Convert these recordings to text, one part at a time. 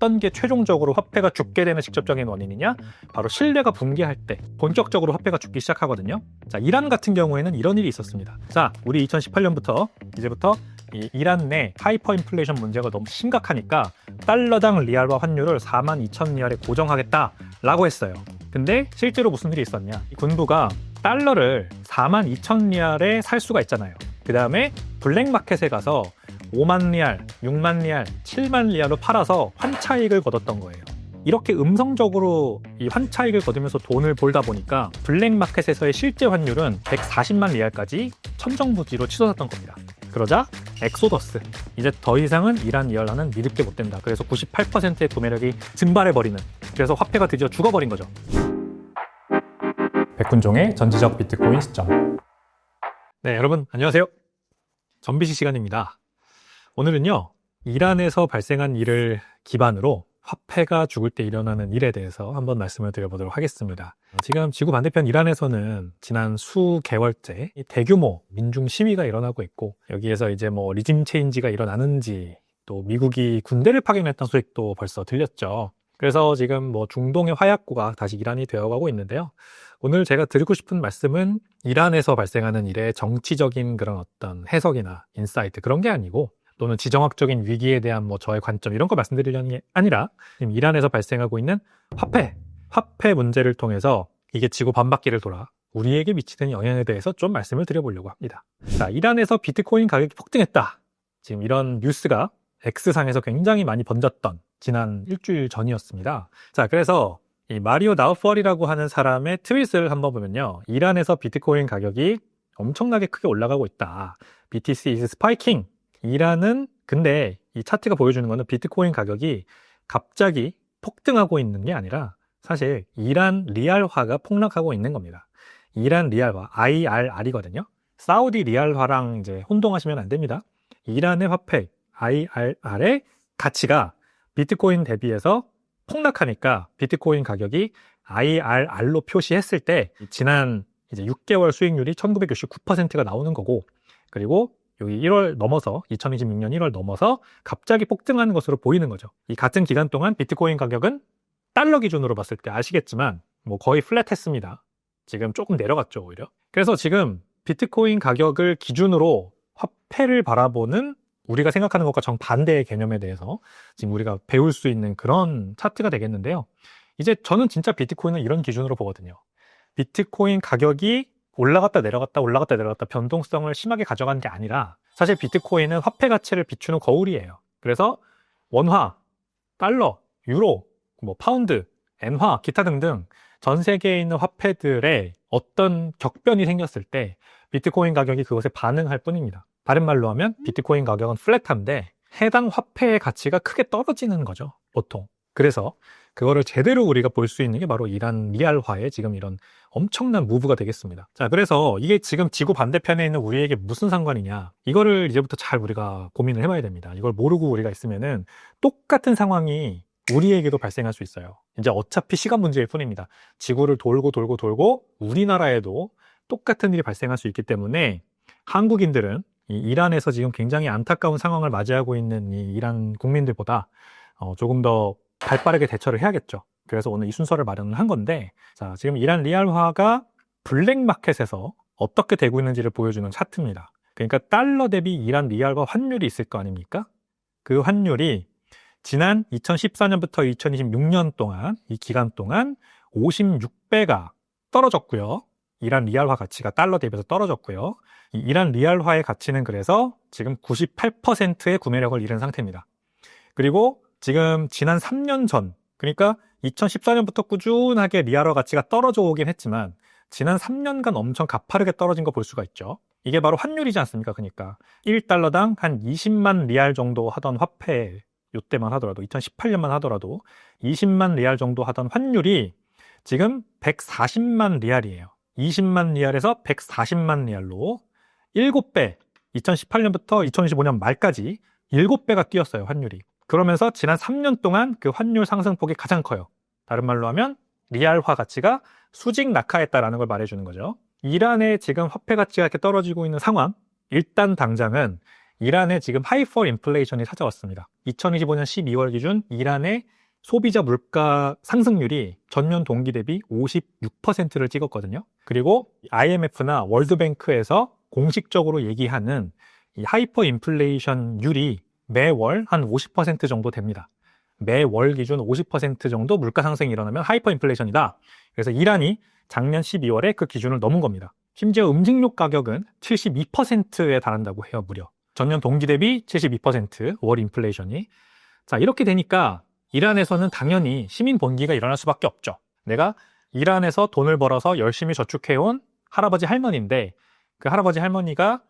어떤 게 최종적으로 화폐가 죽게 되는 직접적인 원인이냐? 바로 신뢰가 붕괴할 때 본격적으로 화폐가 죽기 시작하거든요. 자, 이란 같은 경우에는 이런 일이 있었습니다. 자, 우리 2018년부터 이제부터 이 이란 내 하이퍼 인플레이션 문제가 너무 심각하니까 달러당 리알화 환율을 42,000리알에 고정하겠다라고 했어요. 근데 실제로 무슨 일이 있었냐? 이 군부가 달러를 42,000리알에 살 수가 있잖아요. 그 다음에 블랙마켓에 가서 5만 리알, 6만 리알, 7만 리알로 팔아서 환차익을 거뒀던 거예요. 이렇게 음성적으로 이 환차익을 거두면서 돈을 벌다 보니까 블랙마켓에서의 실제 환율은 140만 리알까지 천정부지로 치솟았던 겁니다. 그러자 엑소더스, 이제 더 이상은 이란 리알화는 믿을 게 못 된다. 그래서 98%의 구매력이 증발해버리는, 그래서 화폐가 드디어 죽어버린 거죠. 백훈종의 전지적 비트코인 시점. 네, 여러분 안녕하세요. 전비시 시간입니다. 오늘은요, 이란에서 발생한 일을 기반으로 화폐가 죽을 때 일어나는 일에 대해서 한번 말씀을 드려보도록 하겠습니다. 지금 지구 반대편 이란에서는 지난 수개월째 대규모 민중 시위가 일어나고 있고, 여기에서 이제 뭐 리짐 체인지가 일어나는지, 또 미국이 군대를 파견했다는 소식도 벌써 들렸죠. 그래서 지금 뭐 중동의 화약고가 다시 이란이 되어가고 있는데요. 오늘 제가 드리고 싶은 말씀은 이란에서 발생하는 일의 정치적인 그런 어떤 해석이나 인사이트, 그런 게 아니고, 또는 지정학적인 위기에 대한 뭐 저의 관점, 이런 거 말씀드리려는 게 아니라 지금 이란에서 발생하고 있는 화폐 문제를 통해서 이게 지구 반바퀴를 돌아 우리에게 미치는 영향에 대해서 좀 말씀을 드려보려고 합니다. 자, 이란에서 비트코인 가격이 폭등했다, 지금 이런 뉴스가 X상에서 굉장히 많이 번졌던 지난 일주일 전이었습니다. 자, 그래서 이 마리오 나우펄이라고 하는 사람의 트윗을 한번 보면요, 이란에서 비트코인 가격이 엄청나게 크게 올라가고 있다. BTC is spiking. 이란은, 근데 이 차트가 보여주는 거는 비트코인 가격이 갑자기 폭등하고 있는 게 아니라 사실 이란 리알화가 폭락하고 있는 겁니다. 이란 리알화, IRR이거든요. 사우디 리알화랑 이제 혼동하시면 안 됩니다. 이란의 화폐 IRR의 가치가 비트코인 대비해서 폭락하니까 비트코인 가격이 IRR로 표시했을 때 지난 이제 6개월 수익률이 1969%가 나오는 거고, 그리고 여기 1월 넘어서 2026년 1월 넘어서 갑자기 폭등하는 것으로 보이는 거죠. 이 같은 기간 동안 비트코인 가격은 달러 기준으로 봤을 때 아시겠지만 뭐 거의 플랫했습니다. 지금 조금 내려갔죠, 오히려. 그래서 지금 비트코인 가격을 기준으로 화폐를 바라보는 우리가 생각하는 것과 정반대의 개념에 대해서 지금 우리가 배울 수 있는 그런 차트가 되겠는데요. 이제 저는 진짜 비트코인을 이런 기준으로 보거든요. 비트코인 가격이 올라갔다 내려갔다 변동성을 심하게 가져간 게 아니라, 사실 비트코인은 화폐 가치를 비추는 거울이에요. 그래서 원화, 달러, 유로, 뭐 파운드, 엔화, 기타 등등 전 세계에 있는 화폐들의 어떤 격변이 생겼을 때 비트코인 가격이 그것에 반응할 뿐입니다. 다른 말로 하면 비트코인 가격은 플랫한데 해당 화폐의 가치가 크게 떨어지는 거죠, 보통. 그래서 그거를 제대로 우리가 볼 수 있는 게 바로 이란 리알화의 지금 이런 엄청난 무브가 되겠습니다. 자, 그래서 이게 지금 지구 반대편에 있는 우리에게 무슨 상관이냐, 이거를 이제부터 잘 우리가 고민을 해봐야 됩니다. 이걸 모르고 우리가 있으면은 똑같은 상황이 우리에게도 발생할 수 있어요. 이제 어차피 시간 문제일 뿐입니다. 지구를 돌고 우리나라에도 똑같은 일이 발생할 수 있기 때문에 한국인들은 이 이란에서 지금 굉장히 안타까운 상황을 맞이하고 있는 이 이란 국민들보다 조금 더 발빠르게 대처를 해야겠죠. 그래서 오늘 이 순서를 마련을 한 건데, 자, 지금 이란 리알화가 블랙마켓에서 어떻게 되고 있는지를 보여주는 차트입니다. 그러니까 달러 대비 이란 리알화 환율이 있을 거 아닙니까? 그 환율이 지난 2014년부터 2026년 동안, 이 기간 동안 56배가 떨어졌고요. 이란 리알화 가치가 달러 대비해서 떨어졌고요. 이 이란 리알화의 가치는 그래서 지금 98%의 구매력을 잃은 상태입니다. 그리고 지금 지난 3년 전, 그러니까 2014년부터 꾸준하게 리알화 가치가 떨어져 오긴 했지만 지난 3년간 엄청 가파르게 떨어진 거 볼 수가 있죠. 이게 바로 환율이지 않습니까? 그러니까 1달러당 한 20만 리알 정도 하던 화폐, 이때만 하더라도 2018년만 하더라도 20만 리알 정도 하던 환율이 지금 140만 리알이에요. 20만 리알에서 140만 리알로 7배, 2018년부터 2025년 말까지 7배가 뛰었어요, 환율이. 그러면서 지난 3년 동안 그 환율 상승폭이 가장 커요. 다른 말로 하면 리알화 가치가 수직 낙하했다라는 걸 말해주는 거죠. 이란의 지금 화폐 가치가 이렇게 떨어지고 있는 상황, 일단 당장은 이란에 지금 하이퍼 인플레이션이 찾아왔습니다. 2025년 12월 기준 이란의 소비자 물가 상승률이 전년 동기 대비 56%를 찍었거든요. 그리고 IMF나 월드뱅크에서 공식적으로 얘기하는 이 하이퍼 인플레이션율이 매월 한 50% 정도 됩니다. 매월 기준 50% 정도 물가 상승이 일어나면 하이퍼 인플레이션이다. 그래서 이란이 작년 12월에 그 기준을 넘은 겁니다. 심지어 음식료 가격은 72%에 달한다고 해요, 무려. 전년 동기 대비 72% 월 인플레이션이. 자, 이렇게 되니까 이란에서는 당연히 시민 본기가 일어날 수밖에 없죠. 내가 이란에서 돈을 벌어서 열심히 저축해온 할아버지 할머니인데 그 할아버지 할머니가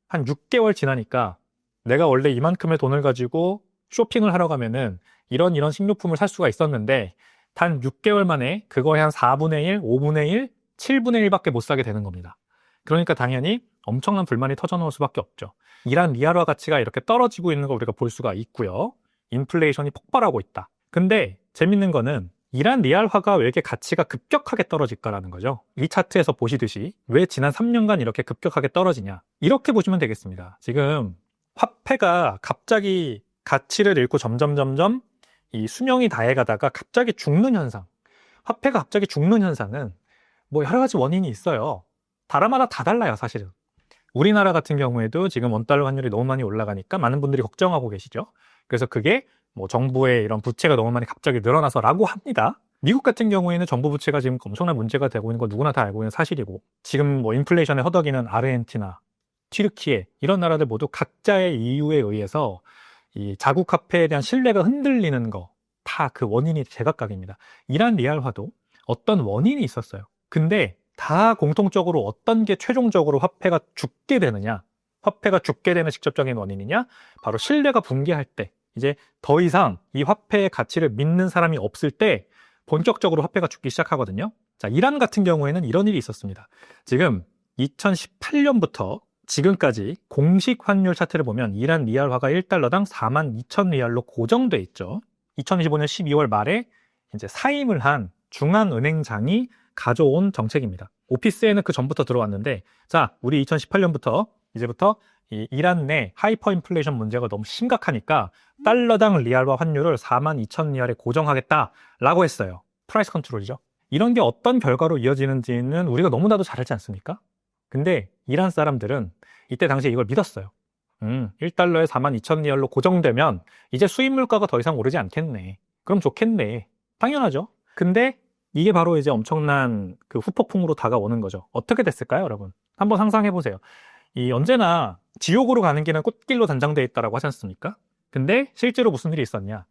한 6개월 지나니까 내가 원래 이만큼의 돈을 가지고 쇼핑을 하러 가면은 이런 식료품을 살 수가 있었는데 단 6개월 만에 그거의 한 4분의 1, 5분의 1, 7분의 1밖에 못 사게 되는 겁니다. 그러니까 당연히 엄청난 불만이 터져나올 수밖에 없죠. 이란 리알화 가치가 이렇게 떨어지고 있는 걸 우리가 볼 수가 있고요. 인플레이션이 폭발하고 있다. 근데 재밌는 거는 이란 리알화가 왜 이렇게 가치가 급격하게 떨어질까라는 거죠. 이 차트에서 보시듯이 왜 지난 3년간 이렇게 급격하게 떨어지냐. 이렇게 보시면 되겠습니다. 지금 화폐가 갑자기 가치를 잃고 점점 이 수명이 다해가다가 갑자기 죽는 현상. 화폐가 갑자기 죽는 현상은 뭐 여러 가지 원인이 있어요. 나라마다 다 달라요, 사실은. 우리나라 같은 경우에도 지금 원달러 환율이 너무 많이 올라가니까 많은 분들이 걱정하고 계시죠. 그래서 그게 뭐 정부의 이런 부채가 너무 많이 갑자기 늘어나서라고 합니다. 미국 같은 경우에는 정부 부채가 지금 엄청난 문제가 되고 있는 거 누구나 다 알고 있는 사실이고, 지금 뭐 인플레이션에 허덕이는 아르헨티나, 튀르키예 이런 나라들 모두 각자의 이유에 의해서 이 자국 화폐에 대한 신뢰가 흔들리는 거 다 그 원인이 제각각입니다. 이란 리알화도 어떤 원인이 있었어요. 근데 다 공통적으로 어떤 게 최종적으로 화폐가 죽게 되느냐, 화폐가 죽게 되는 직접적인 원인이냐, 바로 신뢰가 붕괴할 때, 이제 더 이상 이 화폐의 가치를 믿는 사람이 없을 때 본격적으로 화폐가 죽기 시작하거든요. 자, 이란 같은 경우에는 이런 일이 있었습니다. 지금 2018년부터 지금까지 공식 환율 차트를 보면 이란 리알화가 1달러당 42,000리알로 고정돼 있죠. 2025년 12월 말에 이제 사임을 한 중앙은행장이 가져온 정책입니다. 오피스에는 그 전부터 들어왔는데, 자, 우리 2018년부터 이제부터 이 이란 내 하이퍼 인플레이션 문제가 너무 심각하니까 달러당 리알화 환율을 42,000리알에 고정하겠다라고 했어요. 프라이스 컨트롤이죠. 이런 게 어떤 결과로 이어지는지는 우리가 너무나도 잘 알지 않습니까? 근데 이란 사람들은 이때 당시에 이걸 믿었어요. 1달러에 42,000리알로 고정되면 이제 수입 물가가 더 이상 오르지 않겠네. 그럼 좋겠네. 당연하죠. 근데 이게 바로 이제 엄청난 그 후폭풍으로 다가오는 거죠. 어떻게 됐을까요, 여러분? 한번 상상해 보세요. 이 언제나 지옥으로 가는 길은 꽃길로 단장되어 있다라고 하지 않습니까? 근데 실제로 무슨 일이 있었냐?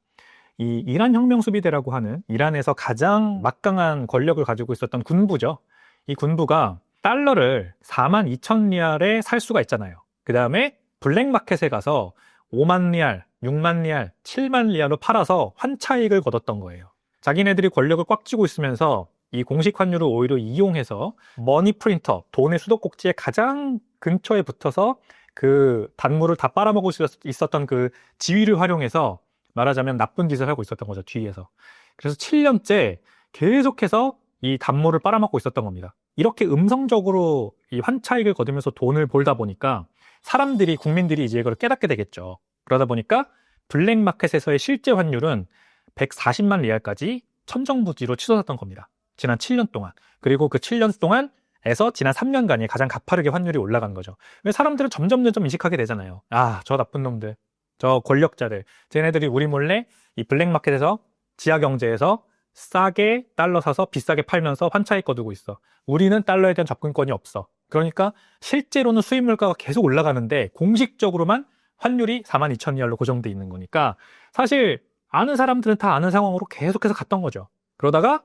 이 이란 혁명 수비대라고 하는 이란에서 가장 막강한 권력을 가지고 있었던 군부죠. 이 군부가 달러를 42,000리알에 살 수가 있잖아요. 그 다음에 블랙마켓에 가서 5만 리알, 6만 리알, 7만 리알로 팔아서 환차익을 거뒀던 거예요. 자기네들이 권력을 꽉 쥐고 있으면서 이 공식 환율을 오히려 이용해서 머니 프린터, 돈의 수도꼭지에 가장 근처에 붙어서 그 단물을 다 빨아먹을 수 있었던 그 지위를 활용해서 말하자면 나쁜 짓을 하고 있었던 거죠, 뒤에서. 그래서 7년째 계속해서 이 단물을 빨아먹고 있었던 겁니다. 이렇게 음성적으로 이 환차익을 거두면서 돈을 벌다 보니까 사람들이, 국민들이 이제 이걸 깨닫게 되겠죠. 그러다 보니까 블랙마켓에서의 실제 환율은 140만 리알까지 천정부지로 치솟았던 겁니다. 지난 7년 동안. 그리고 그 7년 동안에서 지난 3년간이 가장 가파르게 환율이 올라간 거죠. 왜 사람들은 점점 인식하게 되잖아요. 아, 저 나쁜 놈들, 저 권력자들, 쟤네들이 우리 몰래 이 블랙마켓에서, 지하경제에서 싸게 달러 사서 비싸게 팔면서 환차익 거두고 있어. 우리는 달러에 대한 접근권이 없어. 그러니까 실제로는 수입 물가가 계속 올라가는데 공식적으로만 환율이 42,000리알로 고정돼 있는 거니까 사실 아는 사람들은 다 아는 상황으로 계속해서 갔던 거죠. 그러다가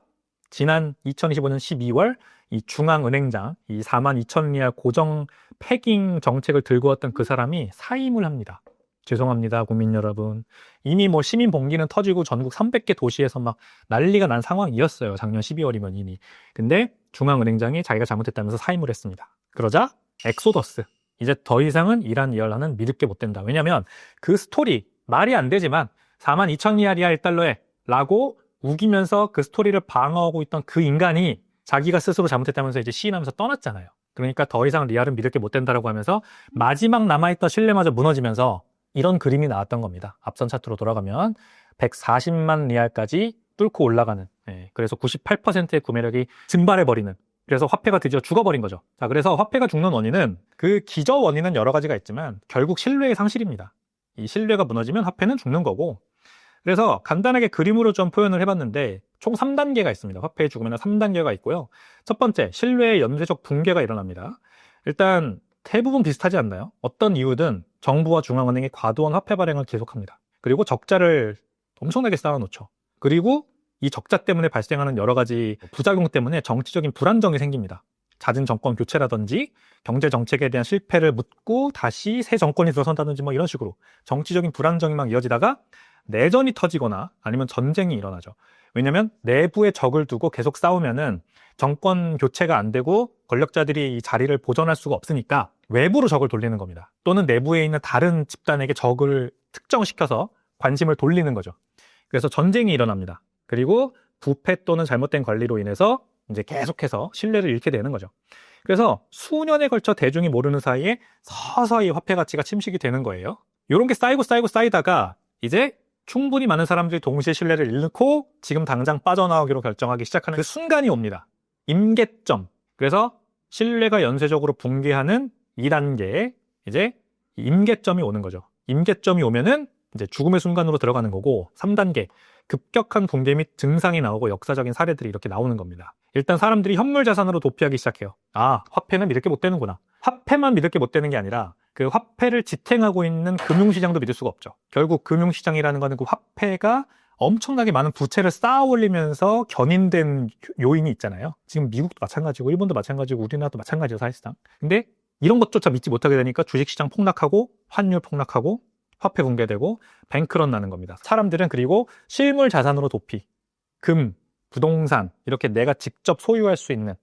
지난 2025년 12월 이 중앙은행장, 이 42,000리알 고정 패깅 정책을 들고 왔던 그 사람이 사임을 합니다. 죄송합니다, 국민 여러분. 이미 뭐 시민 봉기는 터지고 전국 300개 도시에서 막 난리가 난 상황이었어요. 작년 12월이면 이미. 근데 중앙은행장이 자기가 잘못했다면서 사임을 했습니다. 그러자 엑소더스. 이제 더 이상은 이란 리알화는 믿을 게 못 된다. 왜냐면 그 스토리, 말이 안 되지만 42,000리알이야 1달러에 라고 우기면서 그 스토리를 방어하고 있던 그 인간이 자기가 스스로 잘못했다면서 이제 시인하면서 떠났잖아요. 그러니까 더 이상 리알은 믿을 게 못 된다라고 하면서 마지막 남아있던 신뢰마저 무너지면서 이런 그림이 나왔던 겁니다. 앞선 차트로 돌아가면 140만 리알까지 뚫고 올라가는, 그래서 98%의 구매력이 증발해버리는, 그래서 화폐가 드디어 죽어버린 거죠. 자, 그래서 화폐가 죽는 원인은, 그 기저 원인은 여러 가지가 있지만 결국 신뢰의 상실입니다. 이 신뢰가 무너지면 화폐는 죽는 거고, 그래서 간단하게 그림으로 좀 표현을 해봤는데 총 3단계가 있습니다. 화폐의 죽음에는 3단계가 있고요. 첫 번째, 신뢰의 연쇄적 붕괴가 일어납니다. 일단 대부분 비슷하지 않나요? 어떤 이유든 정부와 중앙은행이 과도한 화폐 발행을 계속합니다. 그리고 적자를 엄청나게 쌓아놓죠. 그리고 이 적자 때문에 발생하는 여러 가지 부작용 때문에 정치적인 불안정이 생깁니다. 잦은 정권 교체라든지 경제 정책에 대한 실패를 묻고 다시 새 정권이 들어선다든지 뭐 이런 식으로 정치적인 불안정이 막 이어지다가 내전이 터지거나 아니면 전쟁이 일어나죠. 왜냐하면 내부에 적을 두고 계속 싸우면은 정권 교체가 안 되고 권력자들이 이 자리를 보존할 수가 없으니까 외부로 적을 돌리는 겁니다. 또는 내부에 있는 다른 집단에게 적을 특정시켜서 관심을 돌리는 거죠. 그래서 전쟁이 일어납니다. 그리고 부패 또는 잘못된 관리로 인해서 이제 계속해서 신뢰를 잃게 되는 거죠. 그래서 수년에 걸쳐 대중이 모르는 사이에 서서히 화폐 가치가 침식이 되는 거예요. 이런 게 쌓이다가 이제 충분히 많은 사람들이 동시에 신뢰를 잃고 지금 당장 빠져나오기로 결정하기 시작하는 그 순간이 옵니다. 임계점. 그래서 신뢰가 연쇄적으로 붕괴하는 2단계에 이제 임계점이 오는 거죠. 임계점이 오면은 이제 죽음의 순간으로 들어가는 거고, 3단계 급격한 붕괴 및 증상이 나오고 역사적인 사례들이 이렇게 나오는 겁니다. 일단 사람들이 현물 자산으로 도피하기 시작해요. 아, 화폐는 믿을 게 못 되는구나. 화폐만 믿을 게 못 되는 게 아니라 그 화폐를 지탱하고 있는 금융시장도 믿을 수가 없죠. 결국 금융시장이라는 거는 그 화폐가 엄청나게 많은 부채를 쌓아 올리면서 견인된 요인이 있잖아요. 지금 미국도 마찬가지고 일본도 마찬가지고 우리나라도 마찬가지죠, 사실상. 근데 이런 것조차 믿지 못하게 되니까 주식시장 폭락하고 환율 폭락하고 화폐 붕괴되고 뱅크런 나는 겁니다. 사람들은 그리고 실물 자산으로 도피, 금, 부동산 이렇게 내가 직접 소유할 수 있는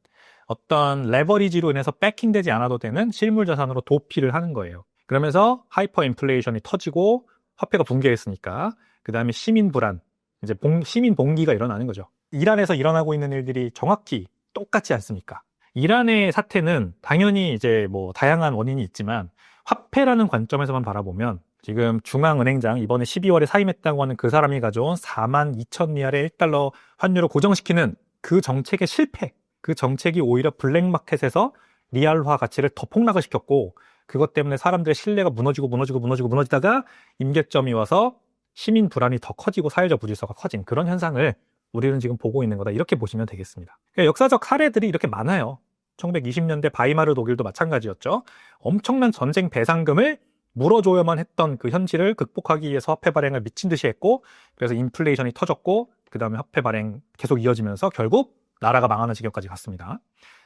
어떤 레버리지로 인해서 백킹되지 않아도 되는 실물 자산으로 도피를 하는 거예요. 그러면서 하이퍼 인플레이션이 터지고 화폐가 붕괴했으니까 그 다음에 시민 불안, 이제 시민 봉기가 일어나는 거죠. 이란에서 일어나고 있는 일들이 정확히 똑같지 않습니까? 이란의 사태는 당연히 이제 뭐 다양한 원인이 있지만 화폐라는 관점에서만 바라보면 지금 중앙은행장 이번에 12월에 사임했다고 하는 그 사람이 가져온 42,000리알의 1달러 환율을 고정시키는 그 정책의 실패, 그 정책이 오히려 블랙마켓에서 리알화 가치를 더 폭락을 시켰고, 그것 때문에 사람들의 신뢰가 무너지다가 임계점이 와서 시민 불안이 더 커지고 사회적 무질서가 커진 그런 현상을 우리는 지금 보고 있는 거다, 이렇게 보시면 되겠습니다. 그러니까 역사적 사례들이 이렇게 많아요. 1920년대 바이마르 독일도 마찬가지였죠. 엄청난 전쟁 배상금을 물어줘야만 했던 그 현실을 극복하기 위해서 화폐 발행을 미친 듯이 했고, 그래서 인플레이션이 터졌고 그 다음에 화폐 발행 계속 이어지면서 결국 나라가 망하는 지경까지 갔습니다.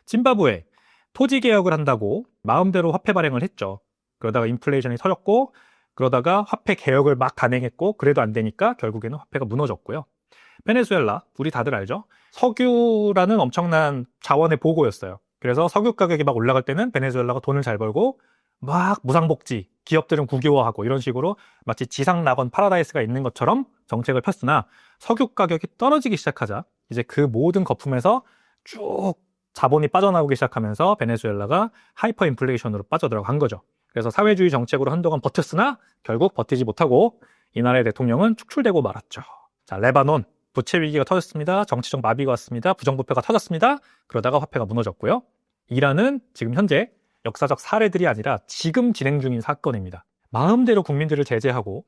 짐바브웨 토지 개혁을 한다고 마음대로 화폐 발행을 했죠. 그러다가 인플레이션이 터졌고, 그러다가 화폐 개혁을 막 단행했고 그래도 안 되니까 결국에는 화폐가 무너졌고요. 베네수엘라, 우리 다들 알죠? 석유라는 엄청난 자원의 보고였어요. 그래서 석유 가격이 막 올라갈 때는 베네수엘라가 돈을 잘 벌고 막 무상복지, 기업들은 국유화하고 이런 식으로 마치 지상낙원 파라다이스가 있는 것처럼 정책을 폈으나 석유 가격이 떨어지기 시작하자 이제 그 모든 거품에서 쭉 자본이 빠져나오기 시작하면서 베네수엘라가 하이퍼 인플레이션으로 빠져들어간 거죠. 그래서 사회주의 정책으로 한동안 버텼으나 결국 버티지 못하고 이 나라의 대통령은 축출되고 말았죠. 자, 레바논 부채 위기가 터졌습니다. 정치적 마비가 왔습니다. 부정부패가 터졌습니다. 그러다가 화폐가 무너졌고요. 이란은 지금 현재 역사적 사례들이 아니라 지금 진행 중인 사건입니다. 마음대로 국민들을 제재하고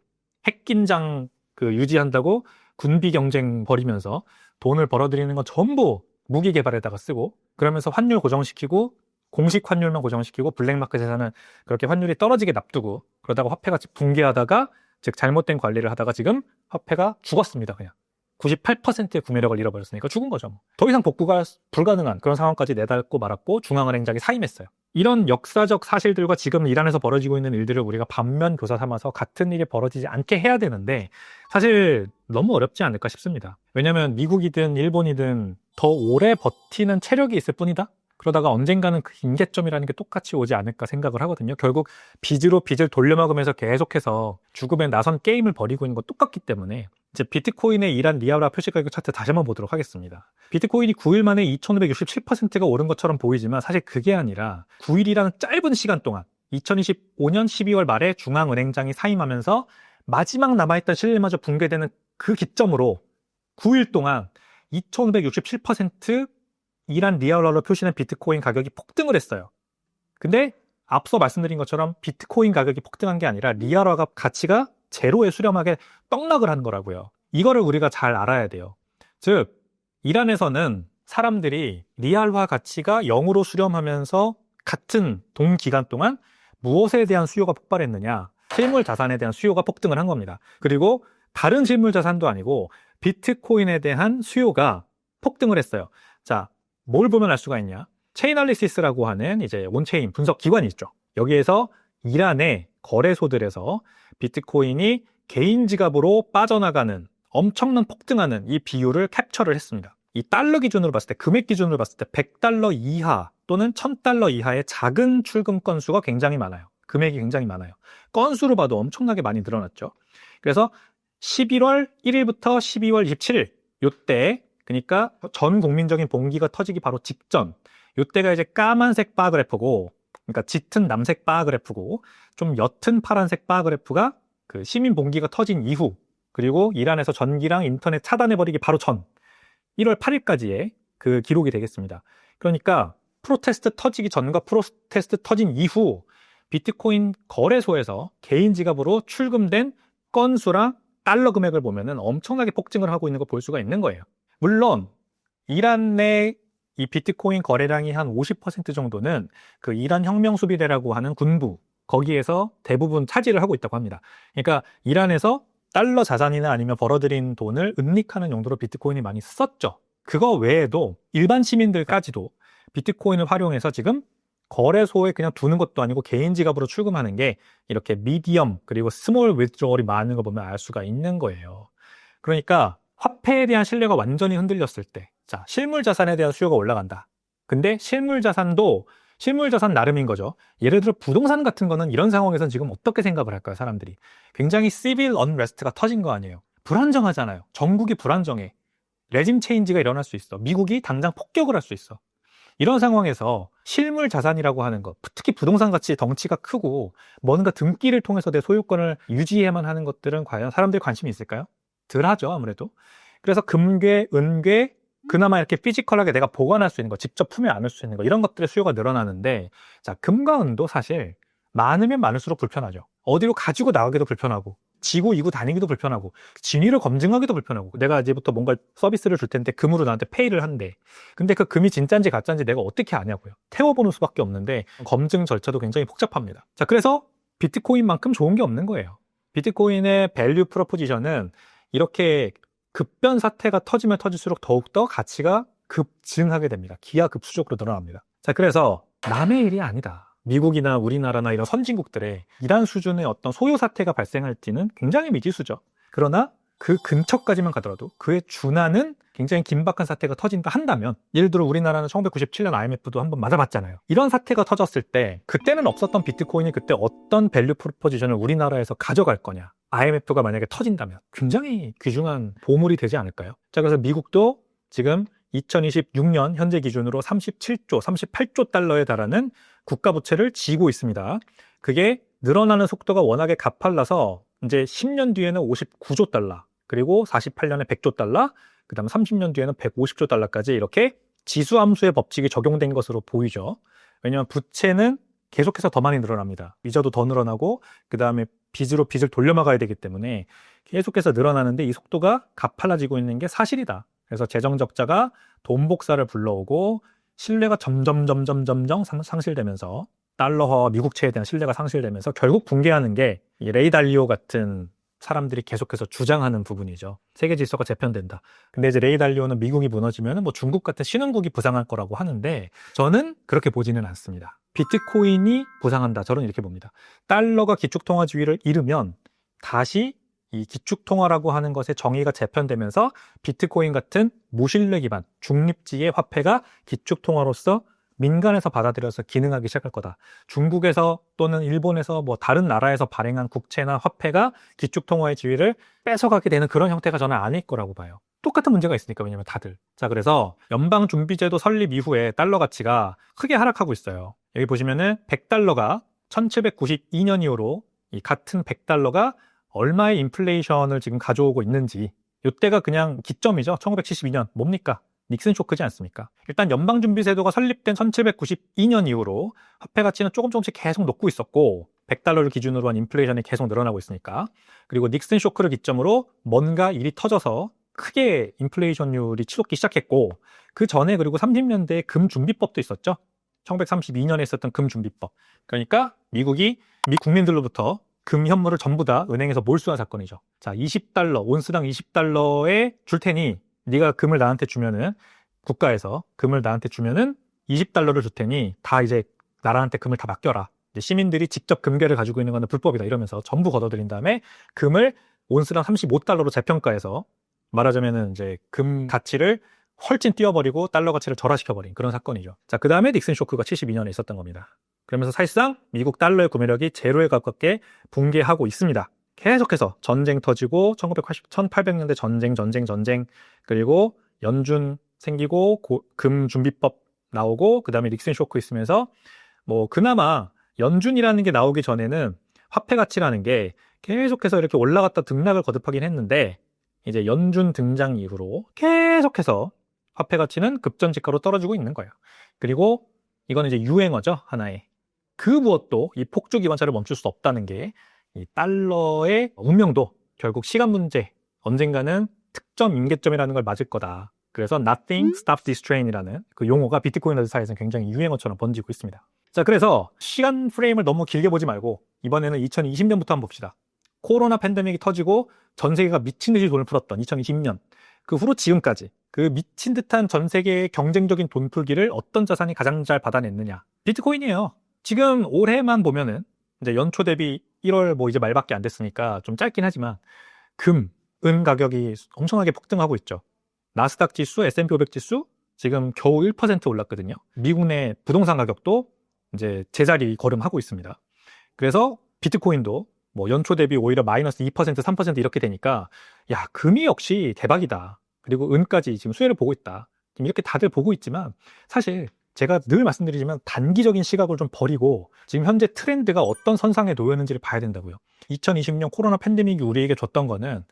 핵긴장 유지한다고 군비 경쟁 벌이면서 돈을 벌어들이는 건 전부 무기 개발에다가 쓰고, 그러면서 환율 고정시키고 공식 환율만 고정시키고 블랙마켓에서는 그렇게 환율이 떨어지게 납두고, 그러다가 화폐가 붕괴하다가, 즉 잘못된 관리를 하다가 지금 화폐가 죽었습니다. 그냥 98%의 구매력을 잃어버렸으니까 죽은 거죠. 더 이상 복구가 불가능한 그런 상황까지 내달고 말았고 중앙은행장이 사임했어요. 이런 역사적 사실들과 지금 이란에서 벌어지고 있는 일들을 우리가 반면 교사 삼아서 같은 일이 벌어지지 않게 해야 되는데 사실 너무 어렵지 않을까 싶습니다. 왜냐하면 미국이든 일본이든 더 오래 버티는 체력이 있을 뿐이다? 그러다가 언젠가는 그 임계점이라는 게 똑같이 오지 않을까 생각을 하거든요. 결국 빚으로 빚을 돌려먹으면서 계속해서 죽음에 나선 게임을 벌이고 있는 건 똑같기 때문에 이제 비트코인의 이란 리알화 표시가격 차트 다시 한번 보도록 하겠습니다. 비트코인이 9일 만에 2,567%가 오른 것처럼 보이지만 사실 그게 아니라 9일이라는 짧은 시간 동안 2025년 12월 말에 중앙은행장이 사임하면서 마지막 남아있던 실리마저 붕괴되는 그 기점으로 9일 동안 2,567% 이란 리알화로 표시된 비트코인 가격이 폭등을 했어요. 근데 앞서 말씀드린 것처럼 비트코인 가격이 폭등한 게 아니라 리알화 가치가 제로에 수렴하게 떡락을 한 거라고요. 이거를 우리가 잘 알아야 돼요. 즉, 이란에서는 사람들이 리알화 가치가 0으로 수렴하면서 같은 동기간 동안 무엇에 대한 수요가 폭발했느냐? 실물 자산에 대한 수요가 폭등을 한 겁니다. 그리고 다른 실물 자산도 아니고 비트코인에 대한 수요가 폭등을 했어요. 자, 뭘 보면 알 수가 있냐? 체인알리시스라고 하는 이제 온체인 분석 기관이 있죠. 여기에서 이란의 거래소들에서 비트코인이 개인 지갑으로 빠져나가는 엄청난 폭등하는 이 비율을 캡처를 했습니다. 이 달러 기준으로 봤을 때, 금액 기준으로 봤을 때 100달러 이하 또는 1000달러 이하의 작은 출금 건수가 굉장히 많아요. 금액이 굉장히 많아요. 건수로 봐도 엄청나게 많이 늘어났죠. 그래서 11월 1일부터 12월 27일 요때, 그러니까 전 국민적인 봉기가 터지기 바로 직전, 요때가 이제 까만색 바 그래프고, 그러니까 짙은 남색 바 그래프고 좀 옅은 파란색 바 그래프가 그 시민 봉기가 터진 이후, 그리고 이란에서 전기랑 인터넷 차단해버리기 바로 전 1월 8일까지의 그 기록이 되겠습니다. 그러니까 프로테스트 터지기 전과 프로테스트 터진 이후 비트코인 거래소에서 개인 지갑으로 출금된 건수랑 달러 금액을 보면은 엄청나게 폭증을 하고 있는 거 볼 수가 있는 거예요. 물론 이란 내 이 비트코인 거래량이 한 50% 정도는 그 이란 혁명수비대라고 하는 군부, 거기에서 대부분 차지를 하고 있다고 합니다. 그러니까 이란에서 달러 자산이나 아니면 벌어들인 돈을 은닉하는 용도로 비트코인이 많이 썼죠. 그거 외에도 일반 시민들까지도 비트코인을 활용해서 지금 거래소에 그냥 두는 것도 아니고 개인 지갑으로 출금하는 게 이렇게 미디엄 그리고 스몰 위드로얼이 많은 거 보면 알 수가 있는 거예요. 그러니까 화폐에 대한 신뢰가 완전히 흔들렸을 때, 자, 실물 자산에 대한 수요가 올라간다. 근데 실물 자산도 실물 자산 나름인 거죠. 예를 들어 부동산 같은 거는 이런 상황에서는 지금 어떻게 생각을 할까요, 사람들이? 굉장히 시빌 언레스트가 터진 거 아니에요. 불안정하잖아요. 전국이 불안정해. 레짐 체인지가 일어날 수 있어. 미국이 당장 폭격을 할 수 있어. 이런 상황에서 실물 자산이라고 하는 것, 특히 부동산 가치 덩치가 크고 뭔가 등기를 통해서 내 소유권을 유지해야만 하는 것들은 과연 사람들이 관심이 있을까요? 덜 하죠, 아무래도. 그래서 금괴, 은괴, 그나마 이렇게 피지컬하게 내가 보관할 수 있는 거, 직접 품에 안을 수 있는 거, 이런 것들의 수요가 늘어나는데, 자, 금과 은도 사실 많으면 많을수록 불편하죠. 어디로 가지고 나가기도 불편하고, 지고 이고 다니기도 불편하고, 진위를 검증하기도 불편하고, 내가 이제부터 뭔가 서비스를 줄 텐데 금으로 나한테 페이를 한대. 근데 그 금이 진짜인지 가짜인지 내가 어떻게 아냐고요. 태워보는 수밖에 없는데 검증 절차도 굉장히 복잡합니다. 자, 그래서 비트코인만큼 좋은 게 없는 거예요. 비트코인의 밸류 프로포지션은 이렇게 급변 사태가 터지면 터질수록 더욱더 가치가 급증하게 됩니다. 기하급수적으로 늘어납니다. 자, 그래서 남의 일이 아니다. 미국이나 우리나라나 이런 선진국들의 이런 수준의 어떤 소요 사태가 발생할지는 굉장히 미지수죠. 그러나 그 근처까지만 가더라도 그에 준하는 굉장히 긴박한 사태가 터진다 한다면, 예를 들어 우리나라는 1997년 IMF도 한번 맞아봤잖아요. 이런 사태가 터졌을 때 그때는 없었던 비트코인이 그때 어떤 밸류 프로포지션을 우리나라에서 가져갈 거냐, IMF가 만약에 터진다면 굉장히 귀중한 보물이 되지 않을까요? 자, 그래서 미국도 지금 2026년 현재 기준으로 37조, 38조 달러에 달하는 국가부채를 지고 있습니다. 그게 늘어나는 속도가 워낙에 가팔라서 이제 10년 뒤에는 59조 달러, 그리고 48년에 100조 달러, 그 다음에 30년 뒤에는 150조 달러까지 이렇게 지수함수의 법칙이 적용된 것으로 보이죠. 왜냐하면 부채는 계속해서 더 많이 늘어납니다. 이자도 더 늘어나고 그 다음에 빚으로 빚을 돌려막아야 되기 때문에 계속해서 늘어나는데 이 속도가 가팔라지고 있는 게 사실이다. 그래서 재정적자가 돈 복사를 불러오고 신뢰가 점점 상실되면서 달러화와 미국채에 대한 신뢰가 상실되면서 결국 붕괴하는 게 이 레이 달리오 같은 사람들이 계속해서 주장하는 부분이죠. 세계 질서가 재편된다. 근데 이제 레이 달리오는 미국이 무너지면 뭐 중국 같은 신흥국이 부상할 거라고 하는데 저는 그렇게 보지는 않습니다. 비트코인이 부상한다. 저는 이렇게 봅니다. 달러가 기축통화 지위를 잃으면 다시 이 기축통화라고 하는 것의 정의가 재편되면서 비트코인 같은 무신뢰 기반 중립지의 화폐가 기축통화로서 민간에서 받아들여서 기능하기 시작할 거다. 중국에서 또는 일본에서 뭐 다른 나라에서 발행한 국채나 화폐가 기축통화의 지위를 뺏어가게 되는 그런 형태가 저는 아닐 거라고 봐요. 똑같은 문제가 있으니까. 왜냐면 다들. 자, 그래서 연방준비제도 설립 이후에 달러 가치가 크게 하락하고 있어요. 여기 보시면은 100달러가 1792년 이후로 이 같은 100달러가 얼마의 인플레이션을 지금 가져오고 있는지, 이때가 그냥 기점이죠. 1972년 뭡니까? 닉슨 쇼크지 않습니까? 일단 연방준비제도가 설립된 1792년 이후로 화폐 가치는 조금씩 계속 녹고 있었고 100달러를 기준으로 한 인플레이션이 계속 늘어나고 있으니까, 그리고 닉슨 쇼크를 기점으로 뭔가 일이 터져서 크게 인플레이션율이 치솟기 시작했고, 그 전에 그리고 30년대에 금준비법도 있었죠. 1932년에 있었던 금준비법. 그러니까 미국이 미 국민들로부터 금 현물을 전부 다 은행에서 몰수한 사건이죠. 자, 20달러, 온스당 20달러에 줄 테니 네가 금을 나한테 주면은, 국가에서 금을 나한테 주면은 20달러를 줄 테니 다 이제 나라한테 금을 다 맡겨라. 이제 시민들이 직접 금괴를 가지고 있는 건 불법이다 이러면서 전부 걷어들인 다음에 금을 온스당 35달러로 재평가해서, 말하자면은 이제 금 가치를 훨씬 띄워버리고 달러 가치를 절하시켜버린 그런 사건이죠. 자, 그 다음에 닉슨 쇼크가 72년에 있었던 겁니다. 그러면서 사실상 미국 달러의 구매력이 제로에 가깝게 붕괴하고 있습니다. 계속해서 전쟁 터지고 1800년대 전쟁, 그리고 연준 생기고 금 준비법 나오고 그 다음에 닉슨 쇼크 있으면서 뭐 그나마 연준이라는 게 나오기 전에는 화폐 가치라는 게 계속해서 이렇게 올라갔다 등락을 거듭하긴 했는데, 이제 연준 등장 이후로 계속해서 화폐 가치는 급전직하로 떨어지고 있는 거예요. 그리고 이거는 이제 유행어죠, 하나의. 그 무엇도 이 폭주 기관차를 멈출 수 없다는 게 이 달러의 운명도 결국 시간 문제, 언젠가는 특정 임계점이라는 걸 맞을 거다. 그래서 Nothing Stops This Train이라는 그 용어가 비트코인러 사이에서는 굉장히 유행어처럼 번지고 있습니다. 자, 그래서 시간 프레임을 너무 길게 보지 말고 이번에는 2020년부터 한번 봅시다. 코로나 팬데믹이 터지고 전 세계가 미친 듯이 돈을 풀었던 2020년, 그 후로 지금까지 그 미친 듯한 전 세계의 경쟁적인 돈 풀기를 어떤 자산이 가장 잘 받아냈느냐? 비트코인이에요. 지금 올해만 보면은 이제 연초 대비 1월 뭐 이제 말밖에 안 됐으니까 좀 짧긴 하지만 금, 은 가격이 엄청나게 폭등하고 있죠. 나스닥 지수, S&P 500 지수 지금 겨우 1% 올랐거든요. 미국 내 부동산 가격도 이제 제자리 걸음하고 있습니다. 그래서 비트코인도 뭐 연초 대비 오히려 마이너스 2%, 3% 이렇게 되니까 야, 금이 역시 대박이다. 그리고 은까지 지금 수혜를 보고 있다. 지금 이렇게 다들 보고 있지만 사실 제가 늘 말씀드리지만 단기적인 시각을 좀 버리고 지금 현재 트렌드가 어떤 선상에 놓였는지를 봐야 된다고요. 2020년 코로나 팬데믹이 우리에게 줬던 거는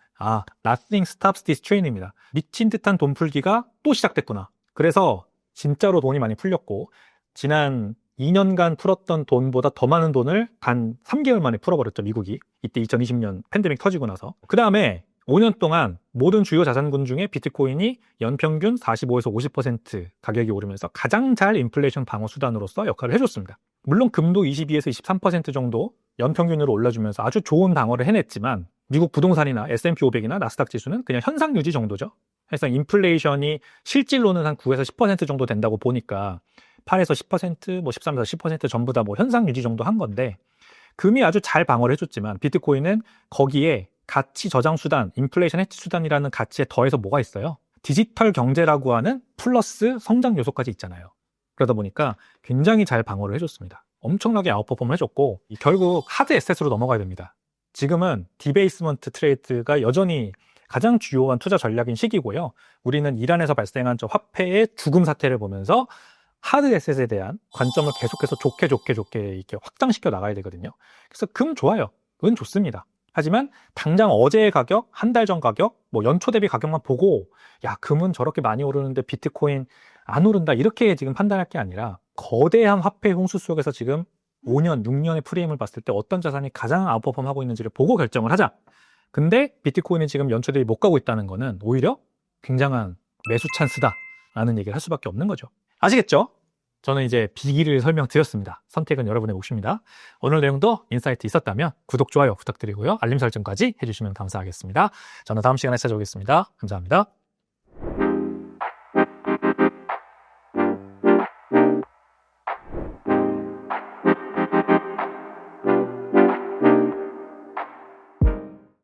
Nothing Stops This Train입니다. 미친 듯한 돈 풀기가 또 시작됐구나. 그래서 진짜로 돈이 많이 풀렸고 지난 2년간 풀었던 돈보다 더 많은 돈을 단 3개월 만에 풀어버렸죠, 미국이. 이때 2020년 팬데믹 터지고 나서. 그 다음에 5년 동안 모든 주요 자산군 중에 비트코인이 연평균 45에서 50% 가격이 오르면서 가장 잘 인플레이션 방어 수단으로서 역할을 해줬습니다. 물론 금도 22에서 23% 정도 연평균으로 올라주면서 아주 좋은 방어를 해냈지만 미국 부동산이나 S&P 500이나 나스닥 지수는 그냥 현상 유지 정도죠. 그래서 인플레이션이 실질로는 한 9에서 10% 정도 된다고 보니까 8에서 10%, 뭐 13에서 10% 전부 다 뭐 현상 유지 정도 한 건데, 금이 아주 잘 방어를 해줬지만 비트코인은 거기에 가치 저장 수단, 인플레이션 해치 수단이라는 가치에 더해서 뭐가 있어요? 디지털 경제라고 하는 플러스 성장 요소까지 있잖아요. 그러다 보니까 굉장히 잘 방어를 해줬습니다. 엄청나게 아웃퍼폼을 해줬고 결국 하드 에셋으로 넘어가야 됩니다. 지금은 디베이스먼트 트레이드가 여전히 가장 주요한 투자 전략인 시기고요. 우리는 이란에서 발생한 저 화폐의 죽음 사태를 보면서 하드 에셋에 대한 관점을 계속해서 좋게 이렇게 확장시켜 나가야 되거든요. 그래서 금 좋아요. 은 좋습니다. 하지만 당장 어제의 가격, 한 달 전 가격, 뭐 연초 대비 가격만 보고 야, 금은 저렇게 많이 오르는데 비트코인 안 오른다 이렇게 지금 판단할 게 아니라 거대한 화폐 홍수 속에서 지금 5년, 6년의 프레임을 봤을 때 어떤 자산이 가장 아웃퍼폼 하고 있는지를 보고 결정을 하자. 근데 비트코인이 지금 연초 대비 못 가고 있다는 거는 오히려 굉장한 매수 찬스다라는 얘기를 할 수밖에 없는 거죠. 아시겠죠? 저는 이제 비기를 설명드렸습니다. 선택은 여러분의 몫입니다. 오늘 내용도 인사이트 있었다면 구독, 좋아요 부탁드리고요. 알림 설정까지 해주시면 감사하겠습니다. 저는 다음 시간에 찾아오겠습니다. 감사합니다.